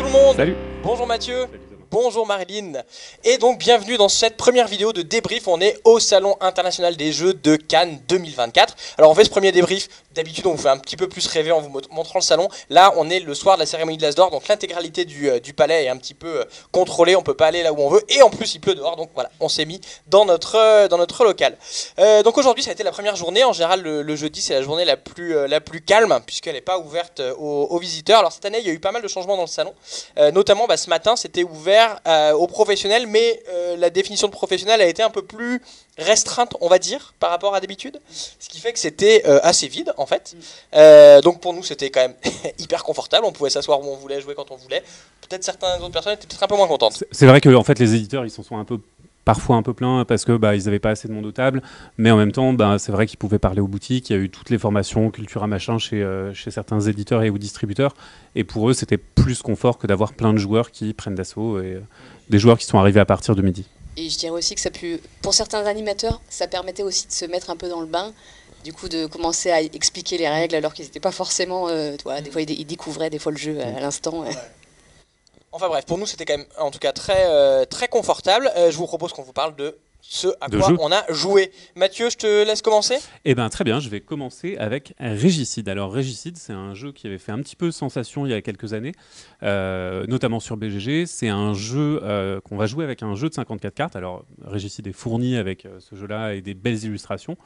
tout le monde. Salut. Bonjour Mathieu. Salut Thomas. Bonjour Marilyn. Et donc bienvenue dans cette première vidéo de débrief. On est au Salon International des Jeux de Cannes 2024. Alors on fait ce premier débrief. D'habitude on vous fait un petit peu plus rêver en vous montrant le salon. Là on est le soir de la cérémonie de l'As d'Or. Donc l'intégralité du palais est un petit peu contrôlée. On peut pas aller là où on veut. Et en plus il pleut dehors. Donc voilà, on s'est mis dans notre local. Donc aujourd'hui ça a été la première journée. En général le jeudi c'est la journée la plus calme, puisqu'elle n'est pas ouverte aux visiteurs. Alors cette année il y a eu pas mal de changements dans le salon. Notamment ce matin c'était ouvert aux professionnels, mais la définition de professionnel a été un peu plus restreinte, on va dire, par rapport à d'habitude, ce qui fait que c'était assez vide en fait. Donc pour nous c'était quand même hyper confortable, on pouvait s'asseoir où on voulait, jouer quand on voulait. Peut-être certaines autres personnes étaient peut-être un peu moins contentes. C'est vrai que en fait les éditeurs ils s'en sont parfois un peu pleins parce que ils n'avaient pas assez de monde aux tables, mais en même temps c'est vrai qu'ils pouvaient parler aux boutiques. Il y a eu toutes les formations Cultura machin chez certains éditeurs et ou distributeurs, et pour eux c'était plus confort que d'avoir plein de joueurs qui prennent d'assaut et des joueurs qui sont arrivés à partir de midi. Et je dirais aussi que pour certains animateurs, ça permettait aussi de se mettre un peu dans le bain, du coup de commencer à expliquer les règles alors qu'ils n'étaient pas forcément... des fois ils découvraient des fois le jeu à l'instant. Ouais. Enfin bref, pour nous c'était quand même en tout cas très confortable. Je vous propose qu'on vous parle de ce à quoi on a joué. Mathieu, je te laisse commencer. Eh bien très bien, je vais commencer avec Régicide. Alors Régicide, c'est un jeu qui avait fait un petit peu sensation il y a quelques années, notamment sur BGG. C'est un jeu qu'on va jouer avec un jeu de 54 cartes. Alors Régicide est fourni avec ce jeu-là et des belles illustrations,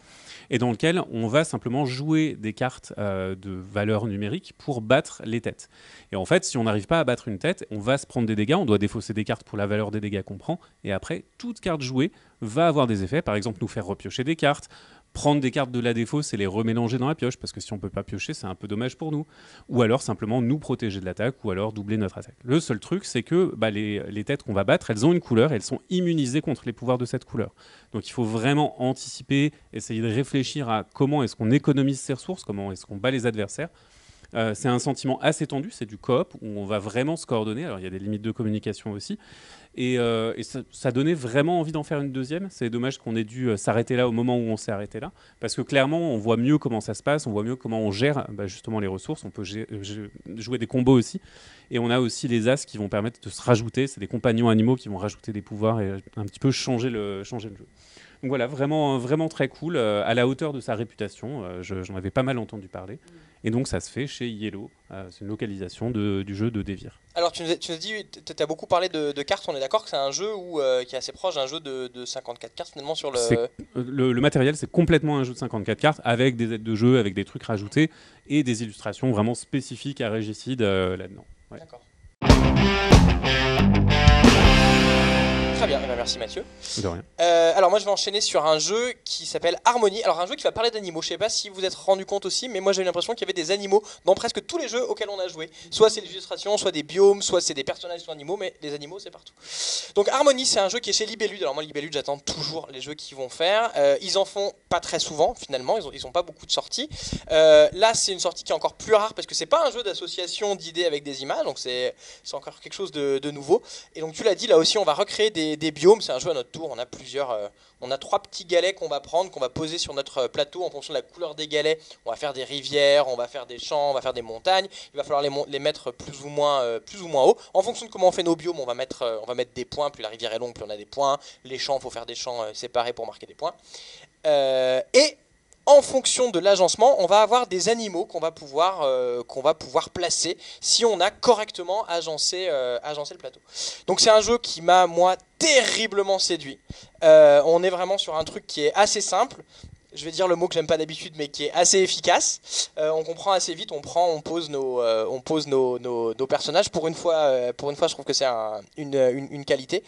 et dans lequel on va simplement jouer des cartes de valeur numérique pour battre les têtes. Et en fait, si on n'arrive pas à battre une tête, on va se prendre des dégâts, on doit défausser des cartes pour la valeur des dégâts qu'on prend, et après, toute carte jouée va avoir des effets, par exemple nous faire repiocher des cartes, prendre des cartes de la défausse et les remélanger dans la pioche, parce que si on ne peut pas piocher, c'est un peu dommage pour nous, ou alors simplement nous protéger de l'attaque, ou alors doubler notre attaque. Le seul truc, c'est que les têtes qu'on va battre, elles ont une couleur, et elles sont immunisées contre les pouvoirs de cette couleur. Donc il faut vraiment anticiper, essayer de réfléchir à comment est-ce qu'on économise ses ressources, comment est-ce qu'on bat les adversaires. C'est un sentiment assez tendu, c'est du coop, où on va vraiment se coordonner. Alors il y a des limites de communication aussi, et ça donnait vraiment envie d'en faire une deuxième. C'est dommage qu'on ait dû s'arrêter là au moment où on s'est arrêté là, parce que clairement on voit mieux comment ça se passe, on voit mieux comment on gère justement les ressources, on peut jouer des combos aussi, et on a aussi les as qui vont permettre de se rajouter, c'est des compagnons animaux qui vont rajouter des pouvoirs et un petit peu changer le jeu. Donc voilà, vraiment, vraiment très cool, à la hauteur de sa réputation. J'en avais pas mal entendu parler. Et donc ça se fait chez Yellow. C'est une localisation du jeu de Devir. Alors tu nous as dit, tu as beaucoup parlé de cartes. On est d'accord que c'est un jeu qui est assez proche d'un jeu de 54 cartes finalement sur le... Le matériel, c'est complètement un jeu de 54 cartes avec des aides de jeu, avec des trucs rajoutés et des illustrations vraiment spécifiques à Régicide là-dedans. Ouais. D'accord. Très bien, merci Mathieu. De rien. Alors moi je vais enchaîner sur un jeu qui s'appelle Harmonie. Alors un jeu qui va parler d'animaux, je sais pas si vous vous êtes rendu compte aussi, mais moi j'ai eu l'impression qu'il y avait des animaux dans presque tous les jeux auxquels on a joué. Soit c'est des illustrations, soit des biomes, soit c'est des personnages qui sont animaux, mais les animaux c'est partout. Donc Harmonie c'est un jeu qui est chez Libellude. Alors moi Libellude j'attends toujours les jeux qu'ils vont faire. Ils en font pas très souvent finalement, ils ont pas beaucoup de sorties. Là c'est une sortie qui est encore plus rare parce que c'est pas un jeu d'association d'idées avec des images, donc c'est encore quelque chose de nouveau. Et donc tu l'as dit, là aussi on va recréer des biomes, c'est un jeu à notre tour, on a 3 petits galets qu'on va prendre, qu'on va poser sur notre plateau en fonction de la couleur des galets. On va faire des rivières, on va faire des champs, on va faire des montagnes, il va falloir les mettre plus ou moins haut. En fonction de comment on fait nos biomes, on va mettre des points, plus la rivière est longue, plus on a des points. Les champs, il faut faire des champs séparés pour marquer des points. Et en fonction de l'agencement, on va avoir des animaux qu'on va pouvoir placer si on a correctement agencé le plateau. Donc c'est un jeu qui m'a, moi, terriblement séduit. On est vraiment sur un truc qui est assez simple. Je vais dire le mot que j'aime pas d'habitude, mais qui est assez efficace. On comprend assez vite, on pose nos personnages. Pour une fois, je trouve que c'est une qualité.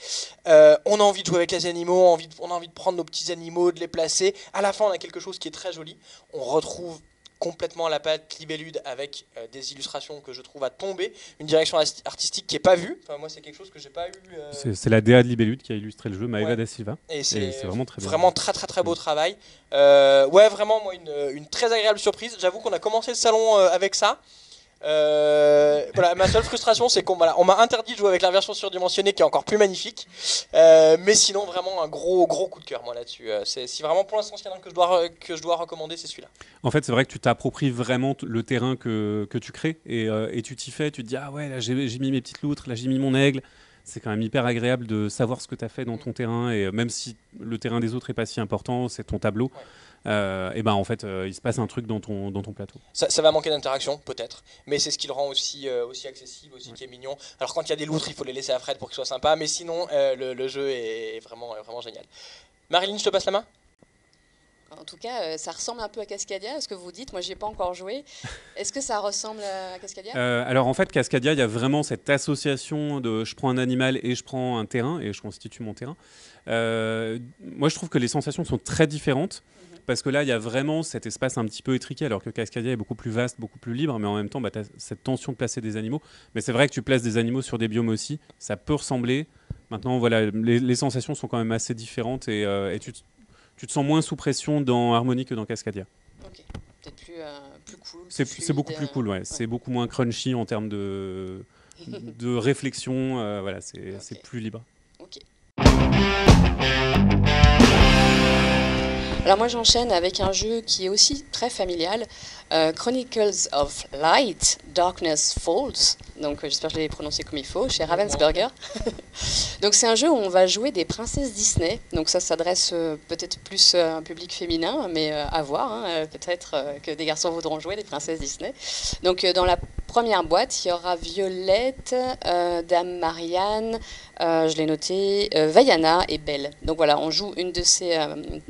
On a envie de jouer avec les animaux, on a envie de prendre nos petits animaux, de les placer. À la fin, on a quelque chose qui est très joli. On retrouve complètement la patte Libellude avec des illustrations que je trouve à tomber, une direction artistique qui est pas vue. Enfin, moi c'est quelque chose que j'ai pas eu. C'est la DA de Libellude qui a illustré le jeu, Maeva da Silva. Et c'est vraiment très bien. Vraiment très beau travail. Ouais, vraiment moi une très agréable surprise. J'avoue qu'on a commencé le salon avec ça. Voilà, ma seule frustration, c'est qu'on on m'a interdit de jouer avec la version surdimensionnée qui est encore plus magnifique. Mais sinon, vraiment un gros coup de cœur, moi, là-dessus. Si vraiment pour l'instant, s'il y en a un que je dois recommander, c'est celui-là. En fait, c'est vrai que tu t'appropries vraiment le terrain que tu crées et tu t'y fais. Tu te dis, ah ouais, là j'ai mis mes petites loutres, là j'ai mis mon aigle. C'est quand même hyper agréable de savoir ce que tu as fait dans ton terrain. Et même si le terrain des autres n'est pas si important, c'est ton tableau. Et ben en fait, il se passe un truc dans ton plateau. Ça va manquer d'interaction, peut-être, mais c'est ce qui le rend aussi accessible, aussi qui est mignon. Alors quand il y a des loutres, il faut les laisser à Fred pour qu'ils soient sympas, mais sinon, le jeu est vraiment génial. Marilyn, je te passe la main. En tout cas, ça ressemble un peu à Cascadia, ce que vous dites. Moi, j'y ai pas encore joué. Est-ce que ça ressemble à Cascadia ? Alors en fait, Cascadia, il y a vraiment cette association de je prends un animal et je prends un terrain et je constitue mon terrain. Moi, je trouve que les sensations sont très différentes. Parce que là, il y a vraiment cet espace un petit peu étriqué, alors que Cascadia est beaucoup plus vaste, beaucoup plus libre, mais en même temps, tu as cette tension de placer des animaux. Mais c'est vrai que tu places des animaux sur des biomes aussi, ça peut ressembler. Maintenant, voilà, les sensations sont quand même assez différentes et tu te sens moins sous pression dans Harmony que dans Cascadia. Ok, peut-être plus cool. C'est beaucoup plus cool, ouais. C'est beaucoup moins crunchy en termes de réflexion, voilà, c'est plus libre. Ok. Alors moi j'enchaîne avec un jeu qui est aussi très familial, Chronicles of Light, Darkness Falls, donc j'espère que je l'ai prononcé comme il faut, chez Ravensburger. Donc c'est un jeu où on va jouer des princesses Disney, donc ça s'adresse peut-être plus à un public féminin, mais à voir, hein, peut-être que des garçons voudront jouer des princesses Disney. Donc dans la première boîte, il y aura Violette, Dame Marianne, je l'ai noté, Vaiana et Belle. Donc voilà, on joue une de ces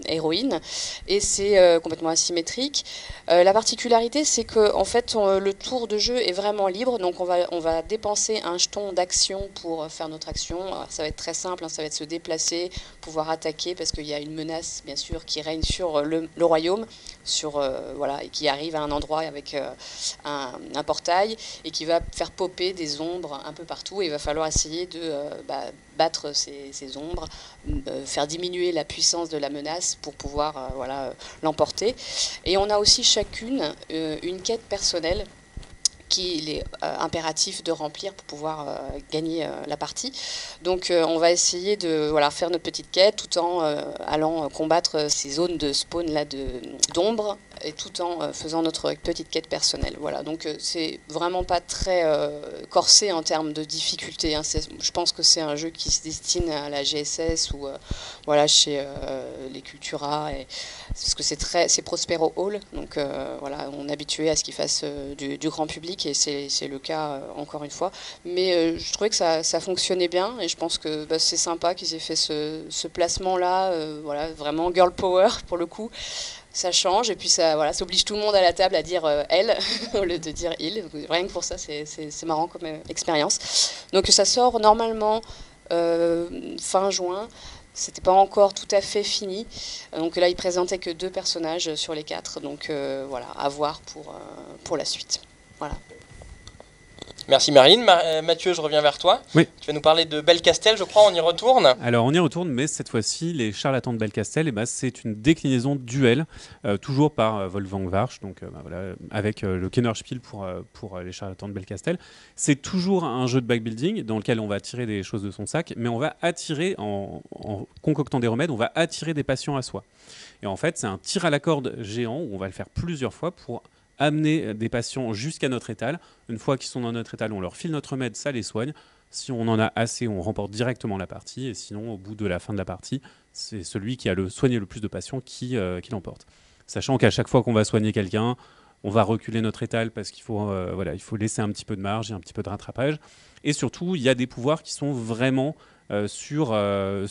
héroïnes et c'est complètement asymétrique. La particularité, c'est que en fait, le tour de jeu est vraiment libre. Donc on va dépenser un jeton d'action pour faire notre action. Alors, ça va être très simple, hein, ça va être se déplacer, pouvoir attaquer parce qu'il y a une menace, bien sûr, qui règne sur le royaume, voilà, et qui arrive à un endroit avec un portail et qui va faire popper des ombres un peu partout. Et il va falloir essayer de battre ces ombres, faire diminuer la puissance de la menace pour pouvoir l'emporter. Et on a aussi chacune une quête personnelle qu'il est impératif de remplir pour pouvoir gagner la partie. Donc on va essayer de faire notre petite quête tout en allant combattre ces zones de spawn là d'ombre et tout en faisant notre petite quête personnelle. Voilà, donc c'est vraiment pas très corsé en termes de difficulté, hein. Je pense que c'est un jeu qui se destine à la GSS ou chez les Cultura, parce que c'est Prospero Hall, donc on est habitué à ce qu'il fasse du grand public et c'est le cas encore une fois. Mais je trouvais que ça fonctionnait bien et je pense que c'est sympa qu'ils aient fait ce placement-là, vraiment girl power pour le coup. Ça change et puis ça oblige tout le monde à la table à dire elle au lieu de dire il. Rien que pour ça, c'est marrant comme expérience. Donc ça sort normalement fin juin. C'était pas encore tout à fait fini. Donc là, il présentait que 2 personnages sur les 4. Donc à voir pour la suite. Voilà. Merci Marine. Mathieu, je reviens vers toi. Oui. Tu vas nous parler de Belcastel, je crois, on y retourne. Alors on y retourne, mais cette fois-ci, les charlatans de Belcastel, c'est une déclinaison de duel, toujours par Wolfgang Warsch, donc avec le Kennerspiel pour les charlatans de Belcastel. C'est toujours un jeu de backbuilding dans lequel on va attirer des choses de son sac, mais on va attirer, en concoctant des remèdes, on va attirer des patients à soi. Et en fait, c'est un tir à la corde géant où on va le faire plusieurs fois pour amener des patients jusqu'à notre étal. Une fois qu'ils sont dans notre étal, on leur file notre remède, ça les soigne. Si on en a assez, on remporte directement la partie. Et sinon, au bout de la fin de la partie, c'est celui qui a soigné le plus de patients qui l'emporte. Sachant qu'à chaque fois qu'on va soigner quelqu'un, on va reculer notre étal parce qu'il faut, il faut laisser un petit peu de marge et un petit peu de rattrapage. Et surtout, il y a des pouvoirs qui sont vraiment sur le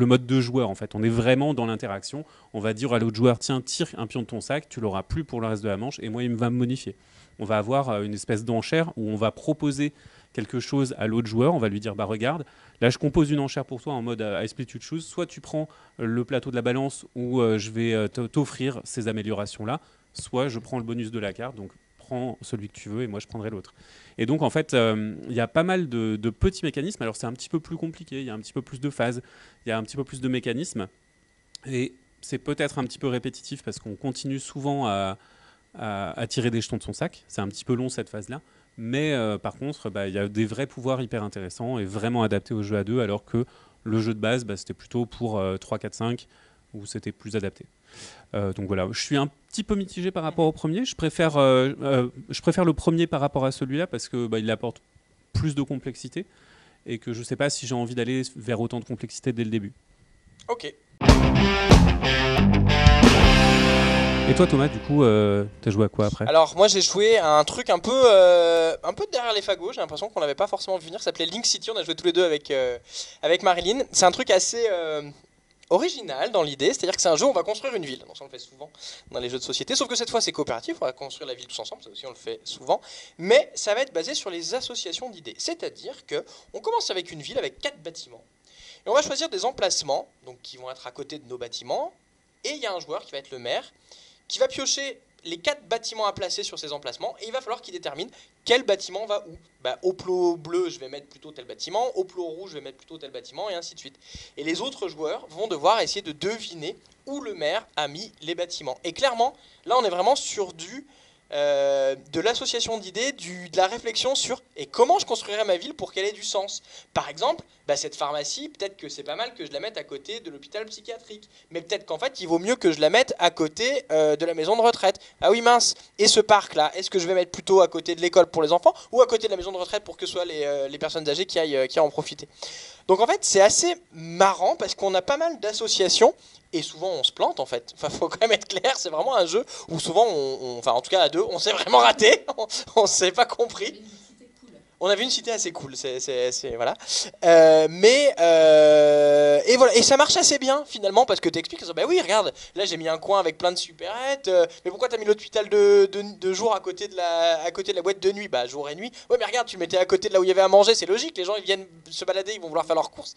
mode de joueur. En fait, on est vraiment dans l'interaction. On va dire à l'autre joueur, tiens, tire un pion de ton sac, tu l'auras plus pour le reste de la manche, et moi, il va me modifier. On va avoir une espèce d'enchère où on va proposer quelque chose à l'autre joueur. On va lui dire, regarde, là, je compose une enchère pour toi en mode I split you choose. Soit tu prends le plateau de la balance où je vais t'offrir ces améliorations-là, soit je prends le bonus de la carte, donc prends celui que tu veux et moi, je prendrai l'autre. Et donc, en fait, il y a pas mal de petits mécanismes. Alors, c'est un petit peu plus compliqué, il y a un petit peu plus de phases, il y a un petit peu plus de mécanismes. Et c'est peut-être un petit peu répétitif parce qu'on continue souvent à à tirer des jetons de son sac. C'est un petit peu long cette phase-là. Mais par contre, il y a des vrais pouvoirs hyper intéressants et vraiment adaptés au jeu à 2, alors que le jeu de base, c'était plutôt pour 3, 4, 5, où c'était plus adapté. Donc voilà, je suis un petit peu mitigé par rapport au premier. Je préfère le premier par rapport à celui-là, parce qu'il apporte plus de complexité, et que je ne sais pas si j'ai envie d'aller vers autant de complexité dès le début. Ok. Et toi Thomas, du coup, t'as joué à quoi après ? Alors moi j'ai joué à un truc un peu derrière les fagots, j'ai l'impression qu'on l'avait pas forcément vu venir, ça s'appelait Link City, on a joué tous les deux avec Marilyn. C'est un truc assez original dans l'idée, c'est-à-dire que c'est un jeu où on va construire une ville, donc ça on le fait souvent dans les jeux de société, sauf que cette fois c'est coopératif, on va construire la ville tous ensemble, ça aussi on le fait souvent, mais ça va être basé sur les associations d'idées, c'est-à-dire que on commence avec une ville avec 4 bâtiments, et on va choisir des emplacements, donc qui vont être à côté de nos bâtiments, et il y a un joueur qui va être le maire, qui va piocher les 4 bâtiments à placer sur ces emplacements, et il va falloir qu'il détermine quel bâtiment va où. Au plot bleu, je vais mettre plutôt tel bâtiment, au plot rouge, je vais mettre plutôt tel bâtiment, et ainsi de suite. Et les autres joueurs vont devoir essayer de deviner où le maire a mis les bâtiments. Et clairement, là on est vraiment sur de l'association d'idées, de la réflexion sur et comment je construirais ma ville pour qu'elle ait du sens. Par exemple, cette pharmacie, peut-être que c'est pas mal que je la mette à côté de l'hôpital psychiatrique, mais peut-être qu'en fait il vaut mieux que je la mette à côté de la maison de retraite. Ah oui mince, et ce parc là, est-ce que je vais mettre plutôt à côté de l'école pour les enfants ou à côté de la maison de retraite pour que ce soit les personnes âgées qui aillent en profiter. Donc en fait c'est assez marrant parce qu'on a pas mal d'associations. Et souvent on se plante en fait. Enfin, faut quand même être clair, c'est vraiment un jeu où souvent, enfin en tout cas à 2, on s'est vraiment raté. On s'est pas compris. On avait une cité assez cool, c'est voilà. Et voilà, et ça marche assez bien finalement parce que tu expliques, oui regarde, là j'ai mis un coin avec plein de supérettes, mais pourquoi t'as mis l'hôpital de jour à côté de la boîte de nuit, jour et nuit. Ouais mais regarde, tu le mettais à côté de là où il y avait à manger, c'est logique, les gens ils viennent se balader, ils vont vouloir faire leurs courses.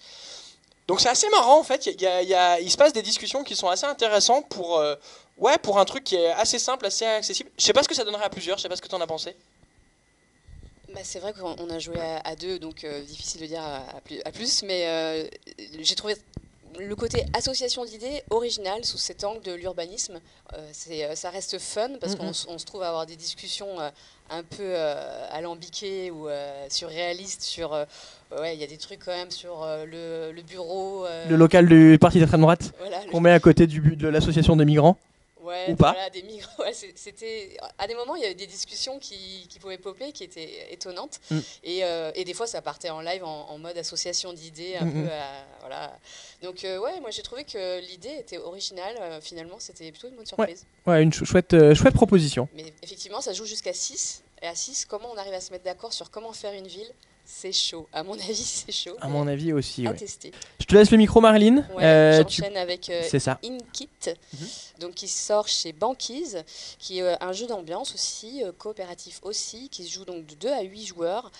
Donc c'est assez marrant en fait, il se passe des discussions qui sont assez intéressantes pour un truc qui est assez simple, assez accessible. Je sais pas ce que ça donnerait à plusieurs, je sais pas ce que t'en as pensé. C'est vrai qu'on a joué à 2, donc difficile de dire à plus, mais j'ai trouvé le côté association d'idées original sous cet angle de l'urbanisme. Ça reste fun parce qu'on se trouve à avoir des discussions un peu alambiquées ou surréalistes sur... il y a des trucs quand même sur le bureau. Le local du parti d'extrême droite, voilà, qu'on met à côté de l'association des migrants. Ouais, ou pas. Voilà, des migrants. Ouais, c'était à des moments il y avait des discussions qui pouvaient popper, qui étaient étonnantes, et des fois ça partait en live en mode association d'idées un peu. Voilà. Donc moi j'ai trouvé que l'idée était originale. Finalement, c'était plutôt une bonne surprise. Ouais, une chouette proposition. Mais effectivement, ça joue jusqu'à 6. Et à 6, comment on arrive à se mettre d'accord sur comment faire une ville? C'est chaud. À mon avis, c'est chaud. À mon avis aussi, à ouais. tester. Je te laisse le micro, Marilyn. J'enchaîne avec C'est ça. InKit, donc qui sort chez Banquise, qui est un jeu d'ambiance aussi, coopératif aussi, qui se joue donc de 2 à 8 joueurs.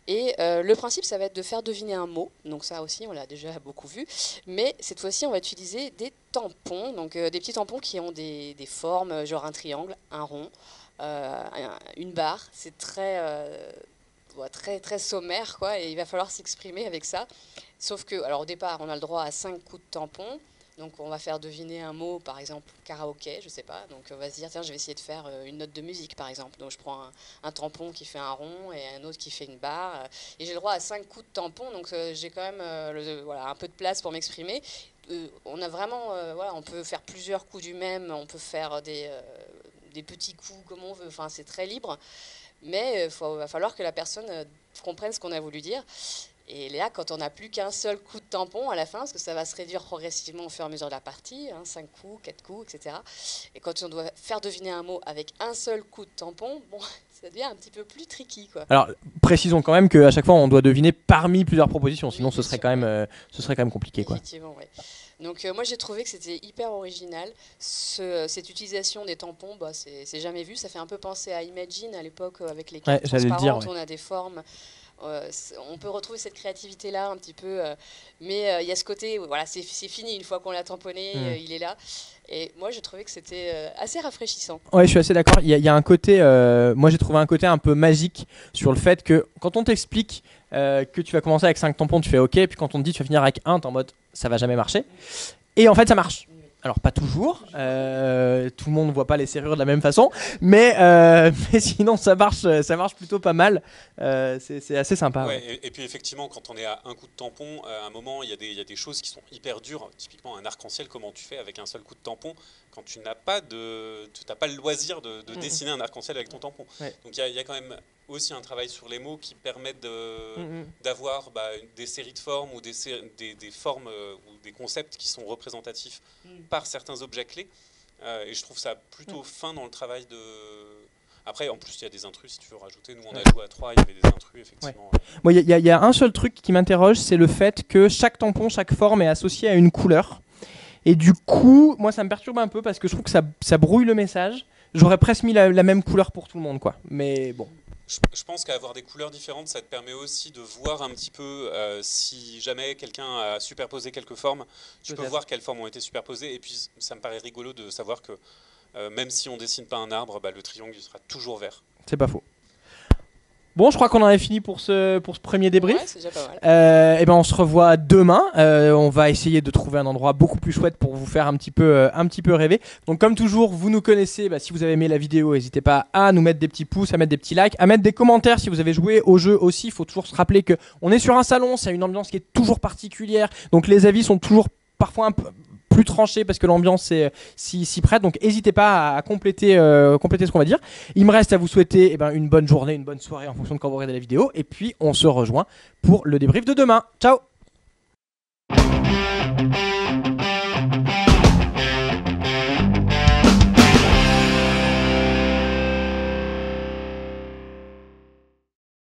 Et le principe, ça va être de faire deviner un mot. Donc ça aussi, on l'a déjà beaucoup vu. Mais cette fois-ci, on va utiliser des tampons, donc des petits tampons qui ont des formes, genre un triangle, un rond, une barre. C'est très très sommaire, quoi, et il va falloir s'exprimer avec ça. Sauf que, alors au départ, on a le droit à 5 coups de tampon. Donc on va faire deviner un mot, par exemple karaoké, je sais pas. Donc on va se dire, tiens, je vais essayer de faire une note de musique, par exemple. Donc je prends un tampon qui fait un rond et un autre qui fait une barre. Et j'ai le droit à 5 coups de tampon, donc j'ai quand même un peu de place pour m'exprimer. On a vraiment, on peut faire plusieurs coups du même, on peut faire des petits coups comme on veut. Enfin, c'est très libre. Mais va falloir que la personne comprenne ce qu'on a voulu dire. Et là, quand on n'a plus qu'un seul coup de tampon à la fin, parce que ça va se réduire progressivement au fur et à mesure de la partie, 5 coups, 4 coups, etc. Et quand on doit faire deviner un mot avec un seul coup de tampon, ça devient un petit peu plus tricky, quoi. Alors, précisons quand même qu'à chaque fois, on doit deviner parmi plusieurs propositions, sinon ce serait quand même compliqué, quoi. Effectivement, oui. Donc moi j'ai trouvé que c'était hyper original. Cette utilisation des tampons, c'est jamais vu. Ça fait un peu penser à Imagine à l'époque avec les cartes transparentes, on a des formes. On peut retrouver cette créativité-là un petit peu, mais il y a ce côté, c'est fini une fois qu'on l'a tamponné, il est là. Et moi j'ai trouvé que c'était assez rafraîchissant. Ouais, je suis assez d'accord. Il y a un côté, moi j'ai trouvé un côté un peu magique sur le fait que quand on t'explique que tu vas commencer avec 5 tampons, tu fais OK, puis quand on te dit tu vas finir avec 1, t'es en mode ça va jamais marcher. Et en fait ça marche. Alors pas toujours, tout le monde ne voit pas les serrures de la même façon, mais sinon ça marche plutôt pas mal, c'est assez sympa. Ouais, et puis effectivement, quand on est à un coup de tampon, à un moment, il y a des choses qui sont hyper dures. Typiquement, un arc-en-ciel, comment tu fais avec un seul coup de tampon quand tu n'as pas le loisir de dessiner un arc-en-ciel avec ton tampon. Ouais. Donc il y a quand même aussi un travail sur les mots qui permettent d'avoir des séries de formes ou des formes ou des concepts qui sont représentatifs par certains objets clés. Et je trouve ça plutôt fin dans le travail de... Après, en plus, il y a des intrus, si tu veux rajouter. Nous, on a joué à 3, il y avait des intrus, effectivement. Bon, il y a un seul truc qui m'interroge, c'est le fait que chaque tampon, chaque forme est associée à une couleur. Et du coup, moi, ça me perturbe un peu parce que je trouve que ça brouille le message. J'aurais presque mis la même couleur pour tout le monde, quoi. Mais bon. Je pense qu'avoir des couleurs différentes, ça te permet aussi de voir un petit peu si jamais quelqu'un a superposé quelques formes, tu peux voir quelles formes ont été superposées. Et puis, ça me paraît rigolo de savoir que même si on dessine pas un arbre, le triangle il sera toujours vert. C'est pas faux. Bon, je crois qu'on en est fini pour ce premier débrief. Ouais, c'est déjà pas mal. Et ben on se revoit demain. On va essayer de trouver un endroit beaucoup plus chouette pour vous faire un petit peu rêver. Donc comme toujours, vous nous connaissez. Si vous avez aimé la vidéo, n'hésitez pas à nous mettre des petits pouces, à mettre des petits likes, à mettre des commentaires si vous avez joué au jeu aussi. Il faut toujours se rappeler que on est sur un salon, c'est une ambiance qui est toujours particulière. Donc les avis sont toujours parfois un peu plus tranché parce que l'ambiance s'y prête, donc n'hésitez pas à compléter ce qu'on va dire. Il me reste à vous souhaiter une bonne journée, une bonne soirée en fonction de quand vous regardez la vidéo, et puis on se rejoint pour le débrief de demain. Ciao.